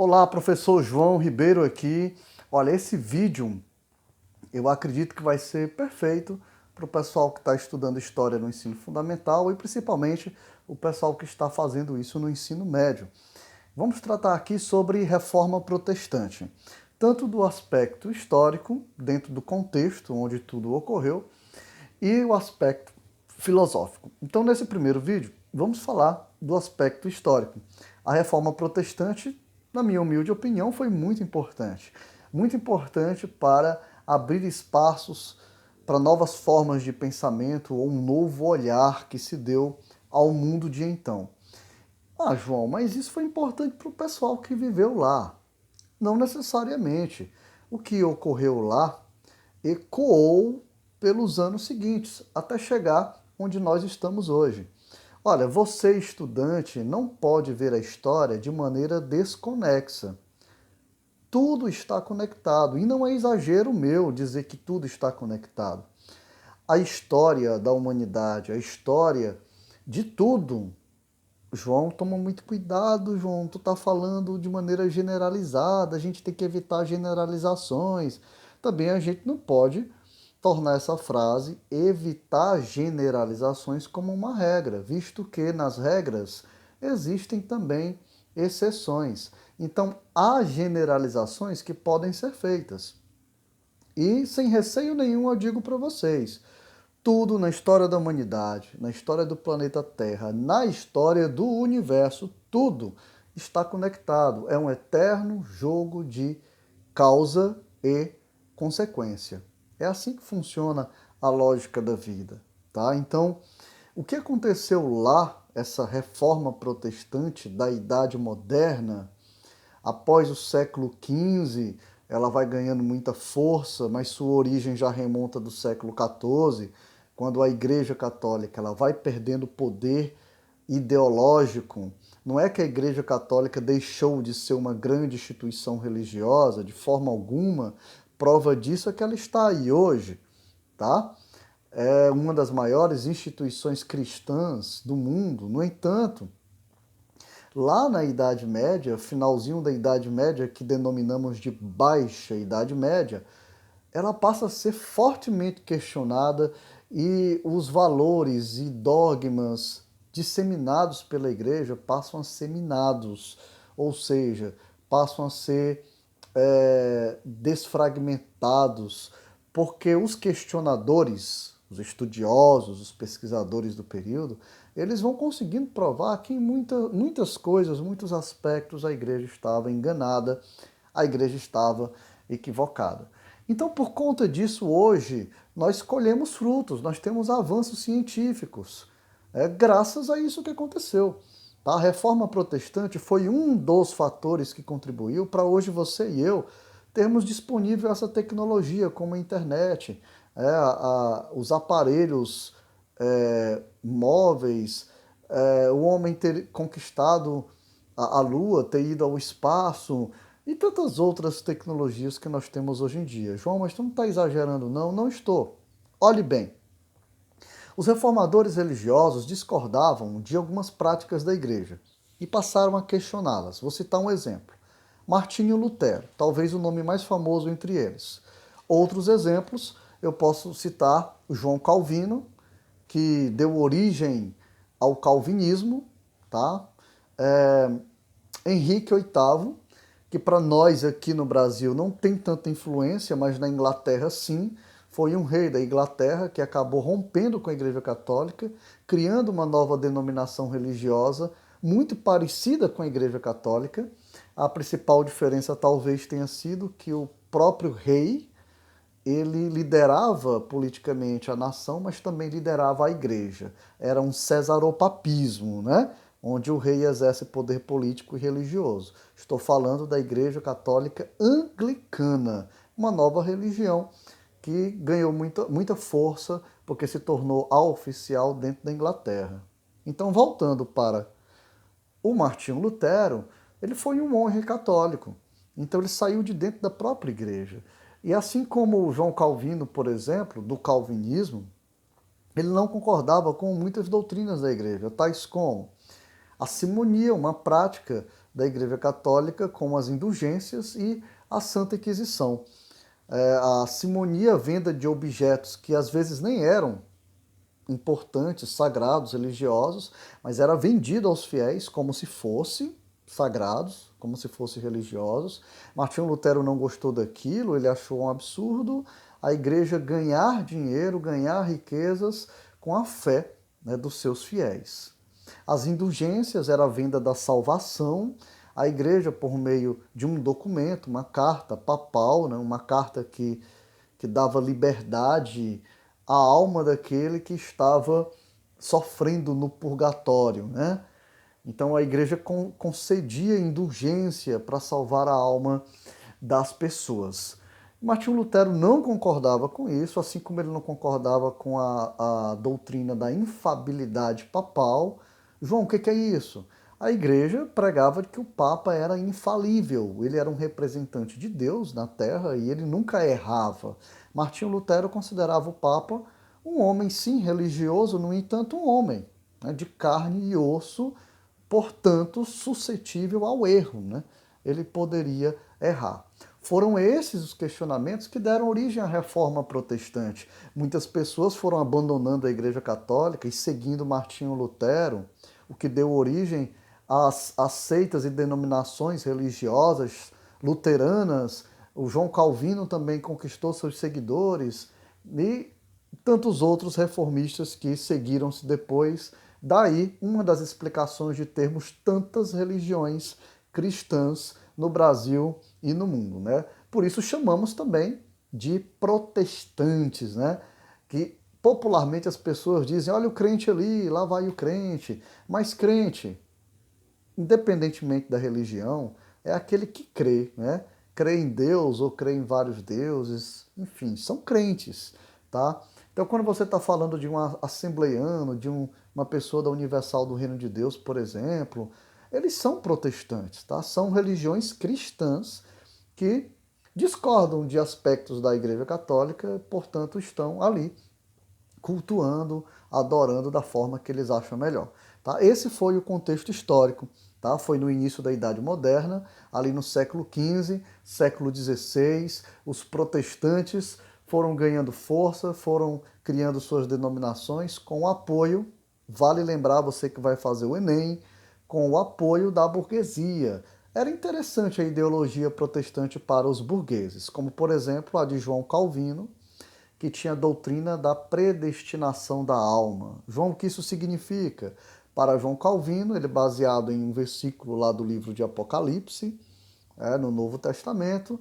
Olá, professor João Ribeiro aqui. Olha, esse vídeo eu acredito que vai ser perfeito para o pessoal que está estudando História no ensino fundamental e principalmente o pessoal que está fazendo isso no ensino médio. Vamos tratar aqui sobre Reforma Protestante, tanto do aspecto histórico, dentro do contexto onde tudo ocorreu, e o aspecto filosófico. Então, nesse primeiro vídeo, vamos falar do aspecto histórico. A Reforma Protestante, na minha humilde opinião, foi muito importante. Muito importante para abrir espaços para novas formas de pensamento ou um novo olhar que se deu ao mundo de então. Ah, João, mas isso foi importante para o pessoal que viveu lá. Não necessariamente. O que ocorreu lá ecoou pelos anos seguintes, até chegar onde nós estamos hoje. Olha, você, estudante, não pode ver a história de maneira desconexa. Tudo está conectado, e não é exagero meu dizer que tudo está conectado. A história da humanidade, a história de tudo. João, toma muito cuidado, João, tu tá falando de maneira generalizada, a gente tem que evitar generalizações. Também a gente não pode tornar essa frase evitar generalizações como uma regra, visto que nas regras existem também exceções. Então, há generalizações que podem ser feitas. E sem receio nenhum eu digo para vocês, tudo na história da humanidade, na história do planeta Terra, na história do universo, tudo está conectado. É um eterno jogo de causa e consequência. É assim que funciona a lógica da vida, tá? Então, o que aconteceu lá, essa reforma protestante da Idade Moderna, após o século XV, ela vai ganhando muita força, mas sua origem já remonta do século XIV, quando a Igreja Católica ela vai perdendo poder ideológico. Não é que a Igreja Católica deixou de ser uma grande instituição religiosa, de forma alguma. Prova disso é que ela está aí hoje, tá? É uma das maiores instituições cristãs do mundo. No entanto, lá na Idade Média, finalzinho da Idade Média, que denominamos de Baixa Idade Média, ela passa a ser fortemente questionada e os valores e dogmas disseminados pela igreja passam a ser minados, ou seja, passam a ser desfragmentados, porque os questionadores, os estudiosos, os pesquisadores do período, eles vão conseguindo provar que em muitas coisas, muitos aspectos, a igreja estava enganada, a igreja estava equivocada. Então, por conta disso, hoje, nós colhemos frutos, nós temos avanços científicos, graças a isso que aconteceu. Tá? A reforma protestante foi um dos fatores que contribuiu para hoje você e eu termos disponível essa tecnologia, como a internet, os aparelhos móveis, o homem ter conquistado a Lua, ter ido ao espaço e tantas outras tecnologias que nós temos hoje em dia. João, mas tu não está exagerando, não? Não estou. Olhe bem, os reformadores religiosos discordavam de algumas práticas da igreja e passaram a questioná-las. Vou citar um exemplo. Martinho Lutero, talvez o nome mais famoso entre eles. Outros exemplos, eu posso citar o João Calvino, que deu origem ao calvinismo, tá? Henrique VIII, que para nós aqui no Brasil não tem tanta influência, mas na Inglaterra sim, foi um rei da Inglaterra que acabou rompendo com a Igreja Católica, criando uma nova denominação religiosa muito parecida com a Igreja Católica. A principal diferença talvez tenha sido que o próprio rei, ele liderava politicamente a nação, mas também liderava a igreja. Era um cesaropapismo, né? Onde o rei exerce poder político e religioso. Estou falando da Igreja Católica Anglicana, uma nova religião que ganhou muita força porque se tornou a oficial dentro da Inglaterra. Então, voltando para o Martinho Lutero, ele foi um monge católico. Então ele saiu de dentro da própria igreja. E assim como o João Calvino, por exemplo, do calvinismo, ele não concordava com muitas doutrinas da igreja, tais como a simonia, uma prática da Igreja Católica, como as indulgências e a Santa Inquisição. A simonia, venda de objetos que às vezes nem eram importantes, sagrados, religiosos, mas era vendido aos fiéis como se fosse sagrados, como se fossem religiosos. Martinho Lutero não gostou daquilo, ele achou um absurdo a igreja ganhar dinheiro, ganhar riquezas com a fé, né, dos seus fiéis. As indulgências era a venda da salvação. A igreja, por meio de um documento, uma carta papal, né, uma carta que dava liberdade à alma daquele que estava sofrendo no purgatório, né? Então a igreja concedia indulgência para salvar a alma das pessoas. Martinho Lutero não concordava com isso, assim como ele não concordava com a doutrina da infabilidade papal. João, o que é isso? A igreja pregava que o Papa era infalível, ele era um representante de Deus na Terra e ele nunca errava. Martinho Lutero considerava o Papa um homem, sim, religioso, no entanto, um homem, né, de carne e osso, portanto, suscetível ao erro, né? Ele poderia errar. Foram esses os questionamentos que deram origem à Reforma Protestante. Muitas pessoas foram abandonando a Igreja Católica e seguindo Martinho Lutero, o que deu origem às seitas e denominações religiosas luteranas. O João Calvino também conquistou seus seguidores e tantos outros reformistas que seguiram-se depois. Daí uma das explicações de termos tantas religiões cristãs no Brasil e no mundo, né? Por isso chamamos também de protestantes, né? Que popularmente as pessoas dizem, olha o crente ali, lá vai o crente. Mas crente, independentemente da religião, é aquele que crê, né? Crê em Deus ou crê em vários deuses, enfim, são crentes, tá? Então, quando você está falando de um assembleiano, de uma pessoa da Universal do Reino de Deus, por exemplo, eles são protestantes, tá? São religiões cristãs que discordam de aspectos da Igreja Católica, portanto, estão ali cultuando, adorando da forma que eles acham melhor. Tá? Esse foi o contexto histórico. Tá? Foi no início da Idade Moderna, ali no século XV, século XVI, os protestantes foram ganhando força, foram criando suas denominações com o apoio, vale lembrar você que vai fazer o Enem, com o apoio da burguesia. Era interessante a ideologia protestante para os burgueses, como por exemplo a de João Calvino, que tinha a doutrina da predestinação da alma. João, o que isso significa? Para João Calvino, ele é baseado em um versículo lá do livro de Apocalipse, no Novo Testamento,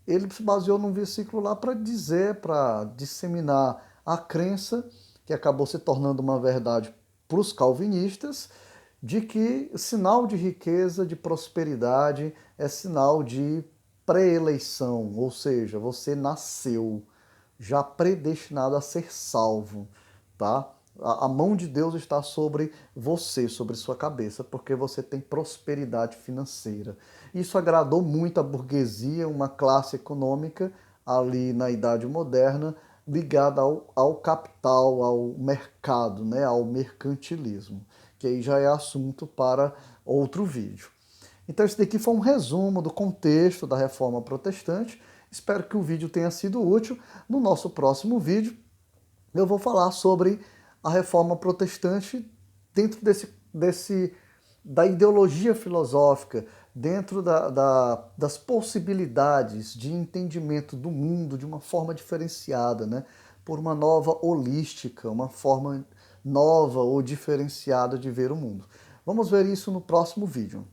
ele se baseou num versículo lá para dizer, para disseminar a crença, que acabou se tornando uma verdade para os calvinistas, de que sinal de riqueza, de prosperidade, é sinal de pré-eleição, ou seja, você nasceu já predestinado a ser salvo, tá? A mão de Deus está sobre você, sobre sua cabeça, porque você tem prosperidade financeira. Isso agradou muito a burguesia, uma classe econômica ali na Idade Moderna, ligada ao capital, ao mercado, né, ao mercantilismo, que aí já é assunto para outro vídeo. Então esse daqui foi um resumo do contexto da Reforma Protestante. Espero que o vídeo tenha sido útil. No nosso próximo vídeo, eu vou falar sobre a Reforma Protestante dentro da ideologia filosófica, dentro das possibilidades de entendimento do mundo de uma forma diferenciada, né? Por uma nova holística, uma forma nova ou diferenciada de ver o mundo. Vamos ver isso no próximo vídeo.